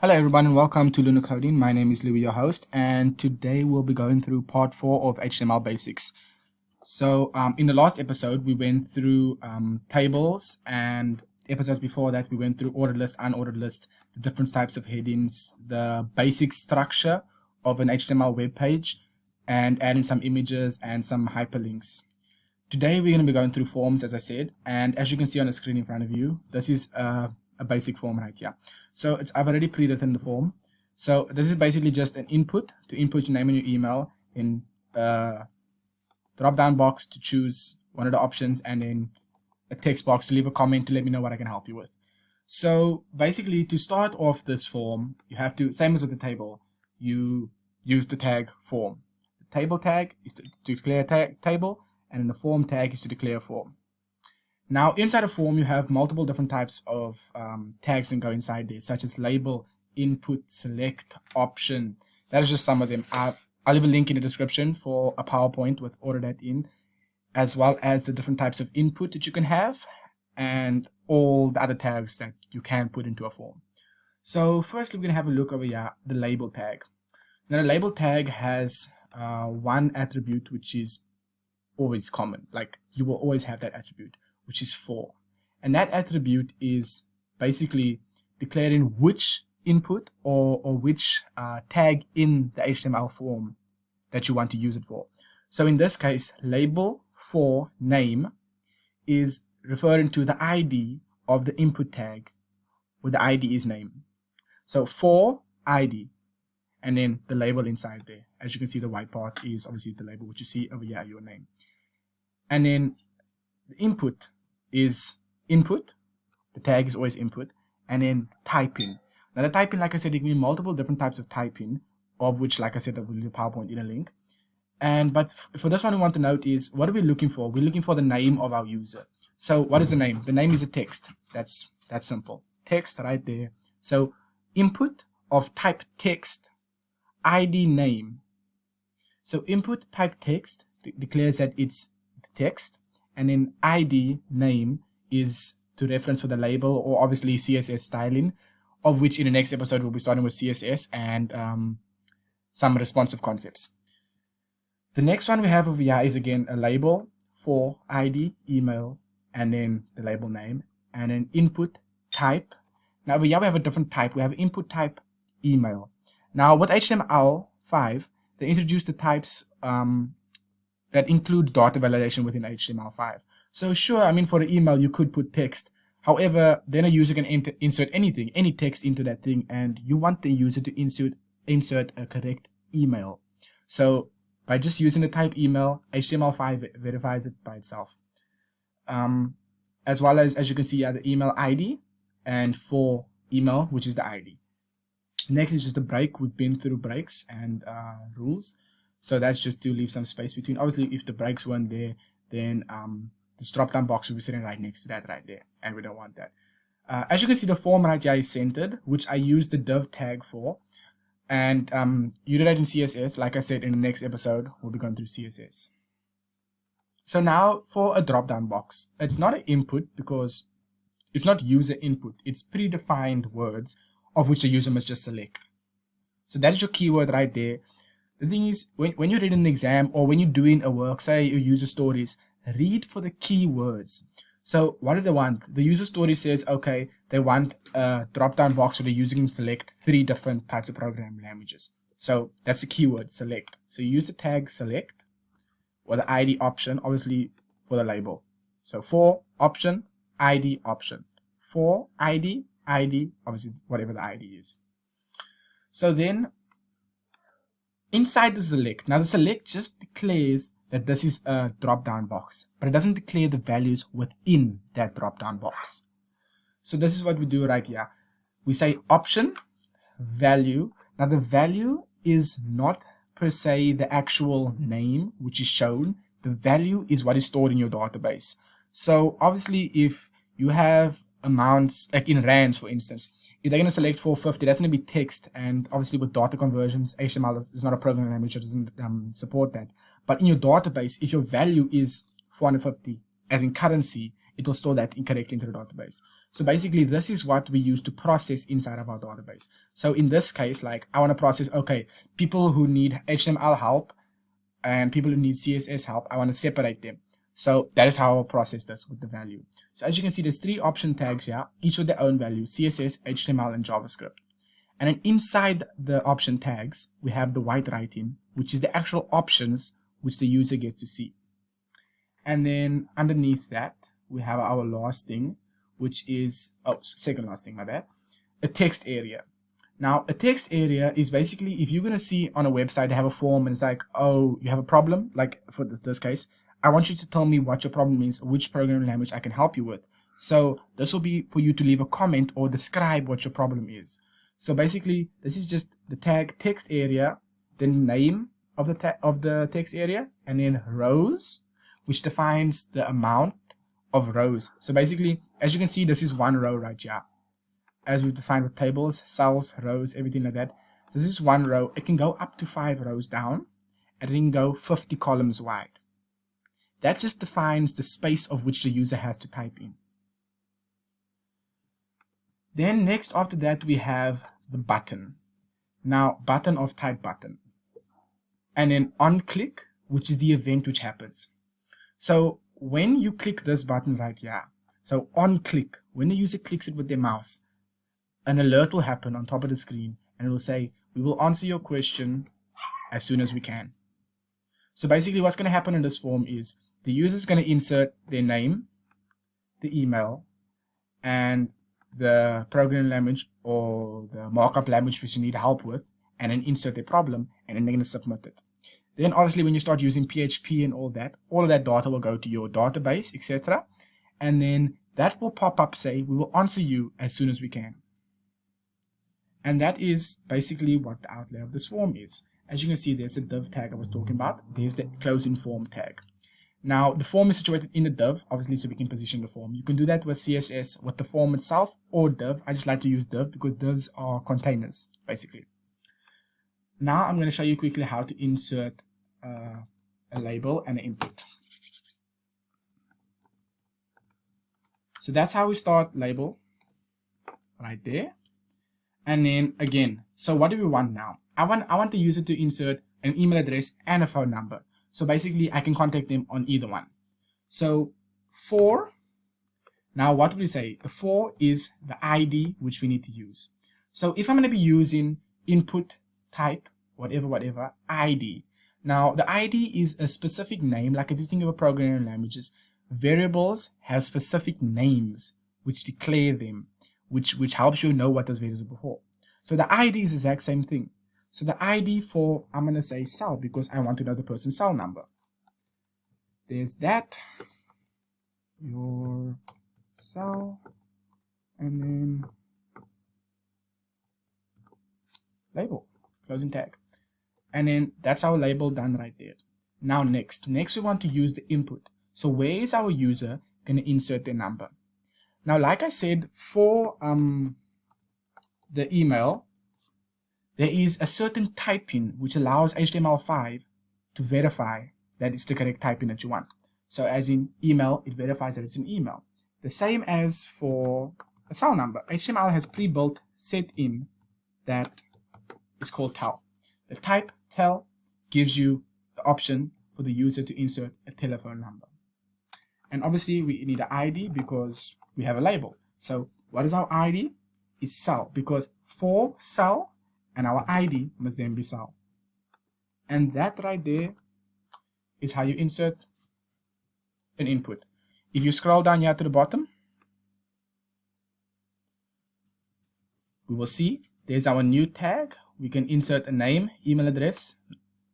Hello everyone and welcome to Lunar Coding. My name is Louis, your host, and today we'll be going through part 4 of HTML basics. So in the last episode we went through tables, and episodes before that we went through ordered list, unordered list, the different types of headings, the basic structure of an HTML web page, and adding some images and some hyperlinks. Today we're going to be going through forms, as I said, and as you can see on the screen in front of you, this is a basic form right here. So I've already pre-written the form. So this is basically just an input to input your name and your email, in a drop-down box to choose one of the options, and then a text box to leave a comment to let me know what I can help you with. So basically, to start off this form, you have to, same as with the table, you use the tag form. The table tag is to declare a table, and then the form tag is to declare a form. Now, inside a form, you have multiple different types of tags that go inside there, such as label, input, select, option. That is just some of them. I'll leave a link in the description for a PowerPoint with all of that in, as well as the different types of input that you can have, and all the other tags that you can put into a form. So first, we're going to have a look over here, the label tag. Now, the label tag has one attribute which is always common. Like, you will always have that attribute, which is for. And that attribute is basically declaring which input or which tag in the HTML form that you want to use it for. So in this case, label for name is referring to the ID of the input tag, where the ID is name. So for ID, and then the label inside there. As you can see, the white part is obviously the label, which you see over here, your name. And then the input is input. The tag is always input. And then typing. Now the typing, like I said, there can be multiple different types of typing, of which, like I said, I will leave a PowerPoint in a link. But for this one, we want to note is, what are we looking for? We're looking for the name of our user. So what is the name? The name is a text. That's simple. Text right there. So input of type text, ID name. So input type text declares that it's the text, and then ID name is to reference for the label, or obviously CSS styling, of which in the next episode we'll be starting with CSS and some responsive concepts. The next one we have over here is again a label for ID, email, and then the label name, and then input type. Now over here we have a different type. We have input type email. Now with HTML5, they introduced the types that includes data validation within HTML5. So sure, I mean, for the email you could put text. However, then a user can insert anything, any text into that thing, and you want the user to insert a correct email. So by just using the type email, HTML5 verifies it by itself. As well as you can see, the email ID and for email, which is the ID. Next is just a break. We've been through breaks and rules. So that's just to leave some space between. Obviously, if the breaks weren't there, then this drop-down box will be sitting right next to that right there, and we don't want that. As you can see, the form right here is centered, which I use the div tag for. And you do that in CSS. Like I said, in the next episode, we'll be going through CSS. So now for a drop-down box. It's not an input because it's not user input. It's predefined words of which the user must just select. So that is your keyword right there. The thing is, when you're reading an exam or when you're doing a work, say your user stories, read for the keywords. So what do they want? The user story says, okay, they want a drop-down box where the user can select 3 different types of programming languages. So that's the keyword, select. So you use the tag select or the ID option, obviously for the label. So for option, ID option. For ID, obviously whatever the ID is. So then inside the select, now the select just declares that this is a drop-down box, but it doesn't declare the values within that drop-down box. So this is what we do right here. We say option value. Now the value is not per se the actual name which is shown. The value is what is stored in your database. So obviously if you have amounts, like in rands for instance, if they're going to select 450, that's going to be text, and obviously with data conversions, HTML is not a programming language that doesn't support that. But in your database, if your value is 450 as in currency, it will store that incorrectly into the database. So basically, this is what we use to process inside of our database. So in this case, like I want to process, okay, people who need HTML help and people who need CSS help, I want to separate them. So that is how I'll process this with the value. So as you can see, there's 3 option tags here, each with their own value: CSS, HTML, and JavaScript. And then inside the option tags, we have the white writing, which is the actual options which the user gets to see. And then underneath that, we have our last thing, which is, second last thing, my bad, a text area. Now, a text area is basically, if you're going to see on a website, they have a form and it's like, oh, you have a problem, like for this case, I want you to tell me what your problem is, which programming language I can help you with. So this will be for you to leave a comment or describe what your problem is. So basically, this is just the tag text area, the name of the text area, and then rows, which defines the amount of rows. So basically, as you can see, this is one row right here, as we've defined with tables, cells, rows, everything like that. So this is one row. It can go up to 5 rows down, and it can go 50 columns wide. That just defines the space of which the user has to type in. Then next after that, we have the button. Now, button of type button. And then on click, which is the event which happens. So when you click this button right here, so on click, when the user clicks it with their mouse, an alert will happen on top of the screen and it will say, we will answer your question as soon as we can. So basically what's going to happen in this form is the user is going to insert their name, the email, and the programming language or the markup language which you need help with, and then insert their problem, and then they're going to submit it. Then obviously when you start using PHP and all of that data will go to your database, etc. And then that will pop up, say, we will answer you as soon as we can. And that is basically what the outlay of this form is. As you can see, there's the div tag I was talking about. There's the closing form tag. Now, the form is situated in the div, obviously, so we can position the form. You can do that with CSS, with the form itself, or div. I just like to use div because divs are containers, basically. Now, I'm going to show you quickly how to insert a label and an input. So that's how we start label, right there. And then again, so what do we want now? I want the user to insert an email address and a phone number. So basically, I can contact them on either one. So for, now what do we say? The for is the ID which we need to use. So if I'm going to be using input type, whatever, ID. Now the ID is a specific name, like if you think of a programming languages, variables have specific names which declare them, which helps you know what those variables are before. So the ID is the exact same thing. So the ID for, I'm going to say cell because I want to know the person's cell number. There's that, your cell, and then label, closing tag. And then that's our label done right there. Now next we want to use the input. So where is our user going to insert their number? Now, like I said, for the email, there is a certain typing which allows HTML5 to verify that it's the correct typing that you want. So as in email, it verifies that it's an email. The same as for a cell number. HTML has pre-built set in that is called tel. The type tel gives you the option for the user to insert a telephone number. And obviously we need an ID because we have a label. So what is our ID? It's cell, because for cell and our ID must then be cell. And that right there is how you insert an input. If you scroll down here to the bottom, we will see there's our new tag. We can insert a name, email address,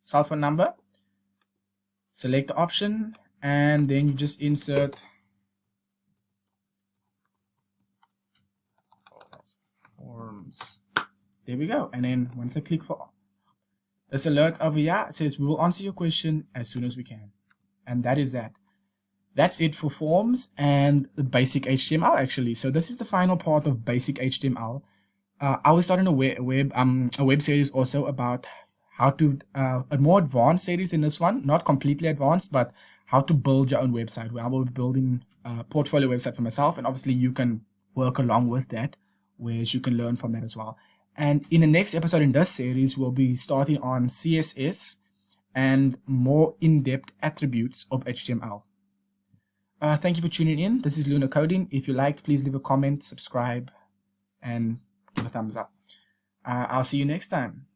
cell phone number, select the option, and then you just insert forms. There we go. And then once I click for this alert over here, it says we will answer your question as soon as we can. And that is that. That's it for forms and the basic HTML actually. So this is the final part of basic HTML. I will start in a web series also about how to a more advanced series than this one, not completely advanced, but how to build your own website. Where I will be building a portfolio website for myself, and obviously you can work along with that, whereas you can learn from that as well. And in the next episode in this series, we'll be starting on CSS and more in-depth attributes of HTML. Thank you for tuning in. This is Luna Coding. If you liked, please leave a comment, subscribe, and give a thumbs up. I'll see you next time.